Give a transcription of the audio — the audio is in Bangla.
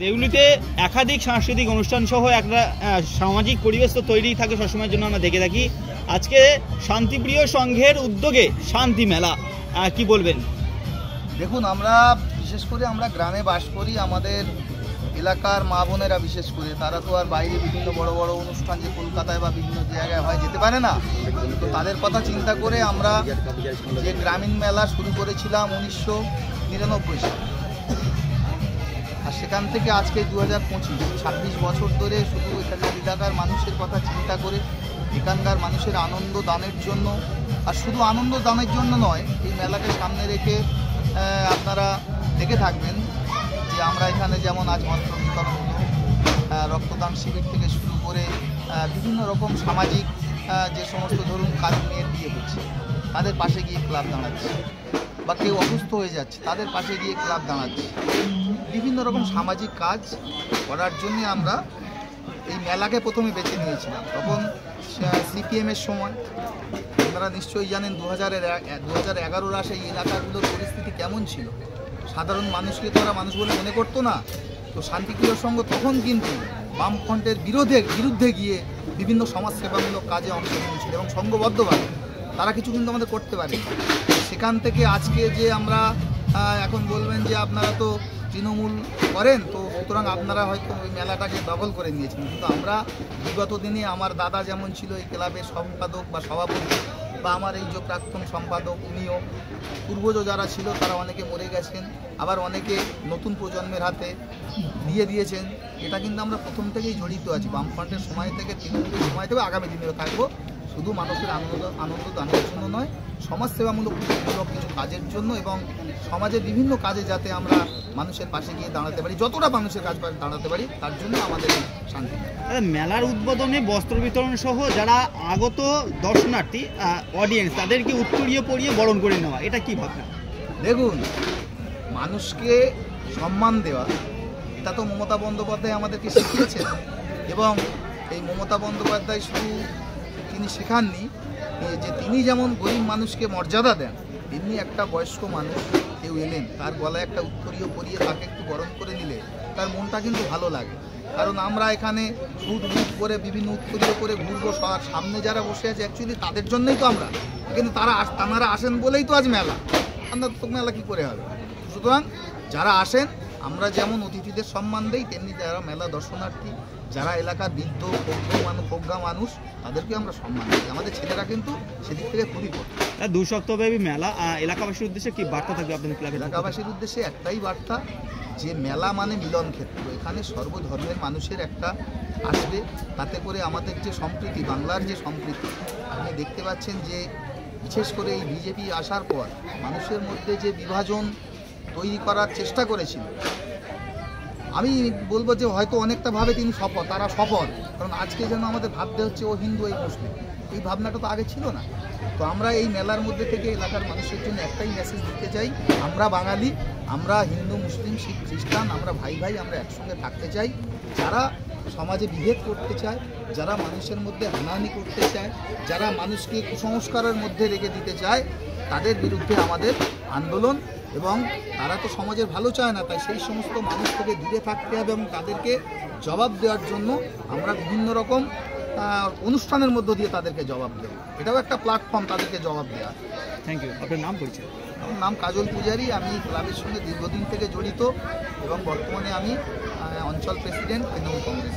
দেউলিতে একাধিক সাংস্কৃতিক অনুষ্ঠান সহ একটা সামাজিক পরিবেশ তো তৈরি থাকে সবসময়ের জন্য আমরা দেখে থাকি। আজকে শান্তিপ্রিয় সংঘের উদ্যোগে শান্তি মেলা, কি বলবেন? দেখুন, আমরা বিশেষ করে আমরা গ্রামে বাস করি, আমাদের এলাকার মা বোনেরা বিশেষ করে তারা তো আর বাইরে বিভিন্ন বড় বড় অনুষ্ঠান যে কলকাতায় বা বিভিন্ন জায়গায় হয় যেতে পারে না। তো তাদের কথা চিন্তা করে আমরা যে গ্রামীণ মেলা শুরু করেছিলাম 1999 সালে, আর সেখান থেকে আজকে 2025 বছর ধরে শুধু এখানকার এলাকার মানুষের কথা চিন্তা করে, এখানকার মানুষের আনন্দ দানের জন্য, আর শুধু আনন্দ দানের জন্য নয়, এই মেলাকে সামনে রেখে আপনারা দেখে থাকবেন যে আমরা এখানে যেমন আজ বস্ত্র বিতরণ হলো, রক্তদান শিবির থেকে শুরু করে বিভিন্ন রকম সামাজিক যে সমস্ত ধরুন কারণ মেয়ের বিয়ে হচ্ছে তাদের পাশে গিয়ে ক্লাব দাঁড়াচ্ছে, বা কেউ অসুস্থ হয়ে যাচ্ছে তাদের পাশে গিয়ে ক্লাব দাঁড়াচ্ছে। বিভিন্ন রকম সামাজিক কাজ করার জন্য আমরা এই মেলাকে প্রথমে বেছে নিয়েছিলাম। তখন সিপিএমের সময় আপনারা নিশ্চয়ই জানেন 2011 আসে এই এলাকাগুলোর পরিস্থিতি কেমন ছিল। সাধারণ মানুষকে তো ওরা মানুষ বলে মনে করতো না। তো শান্তিপ্রিয় সংঘ তখন কিন্তু বামফ্রন্টের বিরুদ্ধে গিয়ে বিভিন্ন সমাজসেবামূলক কাজে অংশ নিয়েছিল এবং সংঘবদ্ধভাবে তারা কিছু কিন্তু আমাদের করতে পারে। সেখান থেকে আজকে যে আমরা এখন বলবেন যে আপনারা তো তৃণমূল করেন, তো সুতরাং আপনারা হয়তো ওই মেলাটাকে দখল করে নিয়েছেন, কিন্তু আমরা বিগত দিনে আমার দাদা যেমন ছিল এই ক্লাবের সম্পাদক বা সভাপতি, বা আমার এই যে প্রাক্তন সম্পাদক উনিও, পূর্বজ যারা ছিল তারা অনেকে মরে গেছেন, আবার অনেকে নতুন প্রজন্মের হাতে দিয়ে দিয়েছেন। এটা কিন্তু আমরা প্রথম থেকেই জড়িত আছি, বামফ্রন্টের সময় থেকে তৃণমূলের সময় থেকে আগামী দিনেও থাকবো। শুধু মানুষের আনন্দ দানের জন্য নয়, সমাজসেবামূলক কিছু কাজের জন্য এবং সমাজের বিভিন্ন কাজে যাতে আমরা মানুষের পাশে গিয়ে দাঁড়াতে পারি, যতটা মানুষের কাজ দাঁড়াতে পারি, তার জন্য আমাদের শান্তি। মেলার উদ্বোধনে বস্ত্র বিতরণ সহ যারা আগত দর্শনার্থী অডিয়েন্স তাদেরকে উত্তরীয় পরিয়ে বরণ করে নেওয়া, এটা কি ভাবনা? দেখুন, মানুষকে সম্মান দেওয়া এটা তো মমতা বন্দ্যোপাধ্যায় আমাদেরকে শিখিয়েছেন, এবং এই মমতা বন্দ্যোপাধ্যায় শুধু তিনি শেখাননি যে তিনি যেমন গরিব মানুষকে মর্যাদা দেন, তেমনি একটা বয়স্ক মানুষ কেউ এলেন তার গলায় একটা উত্তরীয় পরিয়ে তাকে একটু বরণ করে নিলে তার মনটা কিন্তু ভালো লাগে। কারণ আমরা এখানে হুট করে বিভিন্ন উত্তরীয় করে ঘুরবো, আর সামনে যারা বসে আছে অ্যাকচুয়ালি তাদের জন্যই তো আমরা, কিন্তু তারা আসেন বলেই তো আজ মেলা, আমরা তো মেলা কী করে হবে। সুতরাং যারা আসেন আমরা যেমন অতিথিদের সম্মান দেই, তেমনি যারা মেলা দর্শনার্থী, যারা এলাকার বৃদ্ধ প্রজ্ঞা মানুষ তাদেরকে আমরা সম্মান দিই। আমাদের ছেলেরা কিন্তু সেদিক থেকে খুবই কঠিন। 2 সপ্তাহব্যাপী মেলা, এলাকাবাসীর উদ্দেশ্যে কি বার্তা থাকবে আপনাদের ক্লাবের? এলাকাবাসীর উদ্দেশ্যে একটাই বার্তা, যে মেলা মানে মিলন ক্ষেত্র, এখানে সর্বধর্মের মানুষের একটা আসবে, তাতে করে আমাদের যে সম্প্রীতি, বাংলার যে সম্প্রীতি আপনি দেখতে পাচ্ছেন যে বিশেষ করে এই বিজেপি আসার পর মানুষের মধ্যে যে বিভাজন তৈরি করার চেষ্টা করেছিল, আমি বলবো যে হয়তো অনেকটা ভাবে তিনি তারা সফল। কারণ আজকে যেন আমাদের ভাবতে হচ্ছে ও হিন্দু এই মুসলিম, এই ভাবনাটা তো আগে ছিল না। তো আমরা এই মেলার মধ্যে থেকে এলাকার মানুষের জন্য একটাই মেসেজ দিতে চাই, আমরা বাঙালি, আমরা হিন্দু মুসলিম শিখ খ্রিস্টান, আমরা ভাই ভাই, আমরা একসঙ্গে থাকতে চাই। যারা সমাজে বিভেদ করতে চায়, যারা মানুষের মধ্যে হানাহানি করতে চায়, যারা মানুষকে কুসংস্কারের মধ্যে রেখে দিতে চায়, তাদের বিরুদ্ধে আমাদের আন্দোলন, এবং তারা তো সমাজের ভালো চায় না, তাই সেই সমস্ত মানুষ থেকে দূরে থাকতে হবে এবং তাদেরকে জবাব দেওয়ার জন্য আমরা বিভিন্ন রকম অনুষ্ঠানের মধ্য দিয়ে তাদেরকে জবাব দেব। এটাও একটা প্ল্যাটফর্ম তাদেরকে জবাব দেওয়া। Thank you. আপনার নাম পরিচয়? আমার নাম কাজল পূজারি, আমি ক্লাবের সঙ্গে দীর্ঘদিন থেকে জড়িত এবং বর্তমানে আমি অঞ্চল প্রেসিডেন্ট তৃণমূল কংগ্রেস।